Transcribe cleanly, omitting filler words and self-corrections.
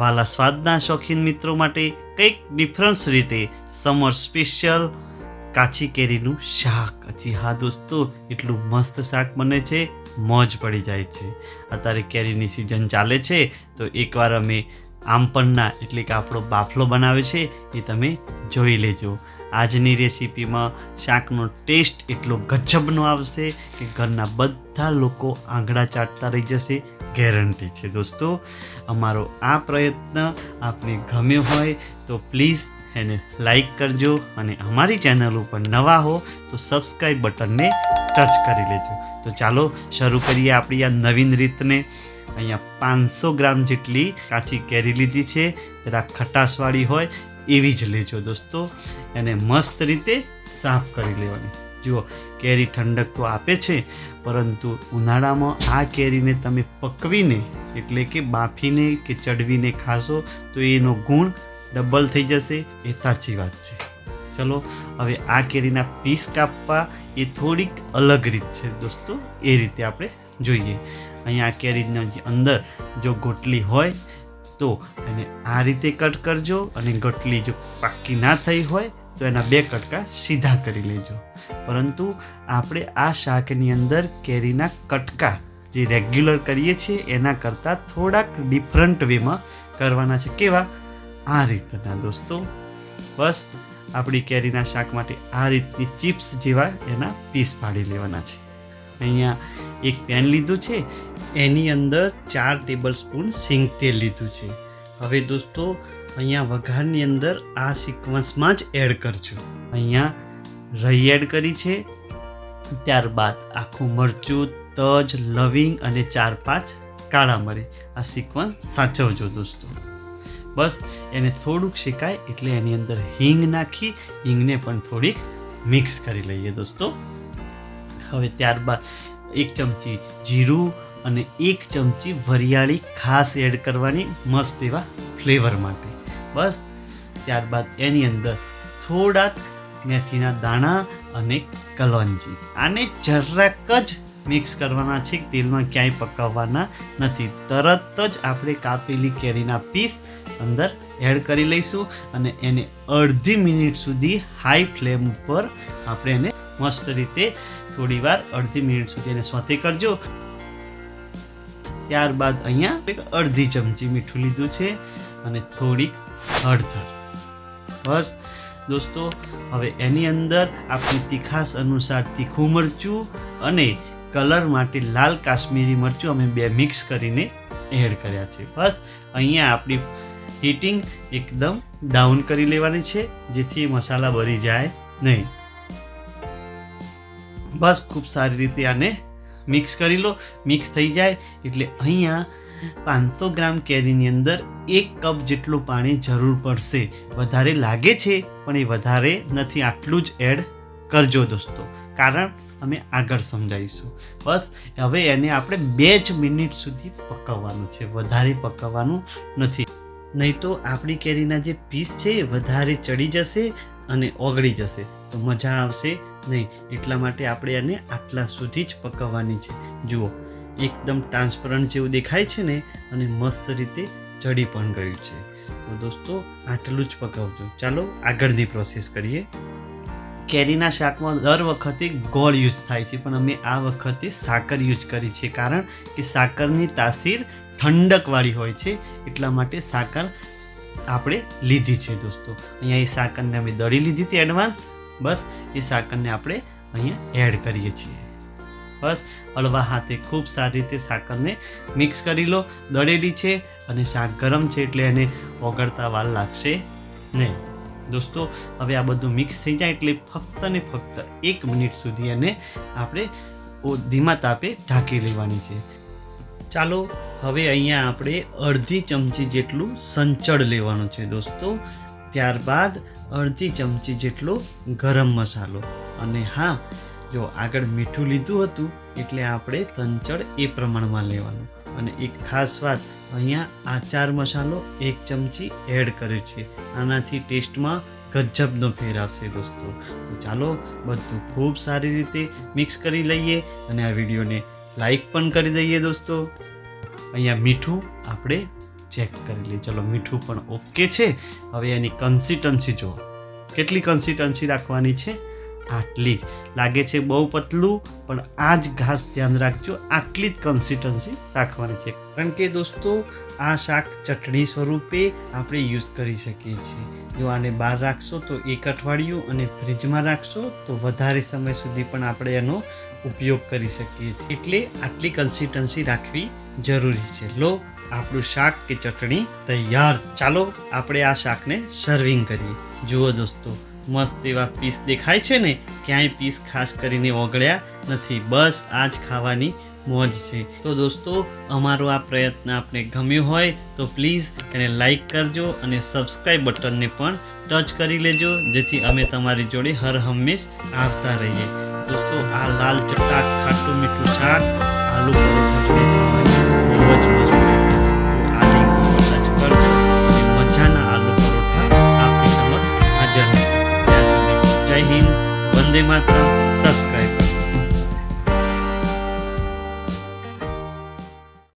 વાલા સ્વાદના શોખીન મિત્રો માટે કંઈક ડિફરન્સ રીતે સમર સ્પેશિયલ કાચી કેરીનું શાક. જી હા દોસ્તો, એટલું મસ્ત શાક બને છે, મોજ પડી જાય છે. અત્યારે કેરીની સિઝન ચાલે છે તો એકવાર અમે આમપન્ના એટલે કે આપણો બાફલો બનાવે છે એ તમે જોઈ લેજો. આજની રેસીપીમાં શાકનો ટેસ્ટ એટલો ગજબનો આવશે કે ઘરના બધા લોકો આંગળા ચાટતા રહી જશે, ગેરંટી છે દોસ્તો. અમારો આ પ્રયત્ન આપને ગમ્યો હોય તો પ્લીઝ એને લાઈક કરજો અને અમારી ચેનલ ઉપર નવા હો તો સબસ્ક્રાઈબ બટનને ટચ કરી લેજો. તો ચાલો શરૂ કરીએ આપણી આ નવીન રીતને. અહીંયા 500 ગ્રામ જેટલી કાચી કેરી લીધી છે, જરા ખટાશવાળી હોય એવી જ લેજો દોસ્તો. એને મસ્ત રીતે સાફ કરી લેવાની. જુઓ, કેરી ઠંડક તો આપે છે, પરંતુ ઉનાળામાં આ કેરીને તમે પકવીને એટલે કે બાફીને કે ચડવીને ખાશો તો એનો ગુણ ડબલ થઈ જશે, એ સાચી વાત છે. ચલો હવે આ કેરીના પીસ કાપવા એ થોડીક અલગ રીત છે દોસ્તો, એ રીતે આપણે જોઈએ. અહીંયા આ કેરીના અંદર જો ગોટલી હોય તો એને આ રીતે કટ કરજો, અને ગોટલી જો પાકી ના થઈ હોય તો એના 2 કટકા સીધા કરી લેજો. પરંતુ આપણે આ શાકની અંદર કેરીના કટકા જે રેગ્યુલર કરીએ છીએ એના કરતાં થોડાક ડિફરન્ટ વેમાં કરવાના છે. કેવા? આ રીતના દોસ્તો. બસ આપણી કેરીના શાક માટે આ રીતની ચિપ્સ જેવા એના પીસ પાડી લેવાના છે. અહીંયા એક પેન લીધું છે, એની અંદર 4 ટેબલ સ્પૂન સિંગ તેલ લીધું છે. હવે દોસ્તો અહીંયા વઘારની અંદર આ સિક્વન્સમાં જ એડ કરજો. અહીંયા રાઈ એડ કરી છે, ત્યારબાદ આખું મરચું, તજ, લવિંગ અને 4-5 કાળા મરી. આ સિક્વન્સ સાચવજો દોસ્તો. બસ એને થોડુંક શેકાય એટલે એની અંદર હિંગ નાખી હિંગને પણ થોડીક મિક્સ કરી લઈએ દોસ્તો. હવે ત્યારબાદ 1 ચમચી જીરું અને 1 ચમચી વરિયાળી ખાસ એડ કરવાની, મસ્ત એવા ફ્લેવર માટે. બસ ત્યારબાદ એની અંદર થોડાક મેથીના દાણા અને કલોંજી. આને જરાક જ મિક્સ કરવાના છે, તેલમાં ક્યાંય પકાવવાના નથી. તરત જ આપણે કાપેલી કેરીના પીસ અંદર એડ કરી લઈશું અને એને અડધી મિનિટ સુધી હાઈ ફ્લેમ ઉપર આપણે એને મસ્ત રીતે થોડીવાર અડધી મિનિટ સુધી એને સોતે કરજો. ત્યારબાદ અહીંયા અડધી ચમચી મીઠું લીધું છે અને થોડીક હળદર. બસ દોસ્તો હવે એની અંદર આપણી તીખાશ અનુસાર તીખું મરચું અને કલર માટે લાલ કાશ્મીરી મરચું અમે 2 મિક્સ કરીને એડ કર્યા છે. બસ અહીંયા આપણી હીટિંગ એકદમ ડાઉન કરી લેવાની છે, જેથી મસાલા બળી જાય નહીં. બસ ખૂબ સારી રીતે આને મિક્સ કરી લો. મિક્સ થઈ જાય એટલે અહીંયા 500 ગ્રામ કેરીની અંદર 1 કપ જેટલું પાણી જરૂર પડશે. વધારે લાગે છે પણ એ વધારે નથી, આટલું જ એડ કરજો દોસ્તો, કારણ અમે આગળ સમજાવીશું. બસ હવે એને આપણે 2 જ મિનિટ સુધી પકાવવાનું છે, વધારે પકાવવાનું નથી. નહીં તો આપણી કેરીના જે પીસ છે એ વધારે ચડી જશે અને ઓગળી જશે તો મજા આવશે નહીં. એટલા માટે આપણે એને આટલા સુધી જ પકાવવાની છે. જુઓ, એકદમ ટ્રાન્સપરન્ટ જેવું દેખાય છે ને, અને મસ્ત રીતે ચડી પણ ગયું છે. તો દોસ્તો આટલું જ પકાવજો. ચાલો આગળની પ્રોસેસ કરીએ. કેરીના શાકમાં દર વખતે ગોળ યુઝ થાય છે, પણ અમે આ વખતે સાકર યુઝ કરી છે, કારણ કે સાકરની તાસીર ઠંડકવાળી હોય છે, એટલા માટે સાકર આપણે લીધી છે દોસ્તો. અહીંયા એ સાકરને અમે દળી લીધી હતી એડવાન્સ. બસ એ સાકરને આપણે અહીંયા એડ કરીએ છીએ. બસ હળવા હાથે ખૂબ સારી રીતે સાકરને મિક્સ કરી લો. દળેલી છે અને શાક ગરમ છે એટલે એને ઓગળતા વાર લાગશે નહીં દોસ્તો. હવે આ બધું મિક્સ થઈ જાય એટલે ફક્ત ને ફક્ત 1 મિનિટ સુધી એને આપણે ધીમા તાપે ઢાંકી લેવાની છે. ચાલો હવે અહીંયા આપણે અડધી ચમચી જેટલું સંચળ લેવાનું છે દોસ્તો. ત્યારબાદ અડધી ચમચી જેટલો ગરમ મસાલો, અને હા જો આગળ મીઠું લીધું હતું એટલે આપણે સંચળ એ પ્રમાણમાં લેવાનું. અને એક ખાસ વાત, અહીંયા આચાર મસાલો 1 ચમચી એડ કર્યો છે, આનાથી ટેસ્ટમાં ગજબનો ફેર આવશે દોસ્તો. તો ચાલો બધું ખૂબ સારી રીતે મિક્સ કરી લઈએ અને આ વિડીયોને લાઈક પણ કરી દઈએ દોસ્તો. અહીંયા મીઠું આપણે ચેક કરી લઈએ. ચલો મીઠું પણ ઓકે છે. હવે એની કન્સિસ્ટન્સી જુઓ, કેટલી કન્સિસ્ટન્સી રાખવાની છે, આટલી જ. લાગે છે બહુ પતલું, પણ આ જ ખાસ ધ્યાન રાખજો, આટલી જ કન્સિસ્ટન્સી રાખવાની છે. કારણ કે દોસ્તો આ શાક ચટણી સ્વરૂપે આપણે યુઝ કરી શકીએ છીએ. જો આને બહાર રાખશો તો 1 અઠવાડિયું, અને ફ્રીજમાં રાખશો તો વધારે સમય સુધી પણ આપણે એનો ઉપયોગ કરી શકીએ છીએ. એટલે આટલી કન્સિસ્ટન્સી રાખવી જરૂરી છે. લો, આપણું શાક કે ચટણી તૈયાર. ચાલો આપણે આ શાકને સર્વિંગ કરીએ. જુઓ દોસ્તો, મસ્ત એવા પીસ દેખાય છે ને, ક્યાંય પીસ ખાસ કરીને ઓગળ્યા નથી. બસ આ જ ખાવાની મોજ છે. તો દોસ્તો, અમારો આ પ્રયત્ન આપને ગમ્યો હોય તો પ્લીઝ એને લાઈક કરજો અને સબસ્ક્રાઈબ બટનને પણ ટચ કરી લેજો, જેથી અમે તમારી જોડે હર હંમેશ આવતા રહીએ. દોસ્તો, આ લાલ ચટાક ખાટું મીઠું શાક આલુ પરોઠા જોડે ખાવાની બહુ જ મજા આવે છે. તો આ લિંક ટચ કરજો અને મજાના આલુ પરોઠા આપની સમક્ષ હાજર હશે. ત્યાં સુધી જય હિન્દ, વંદે માતરમ. સબસ્ક્રાઈબ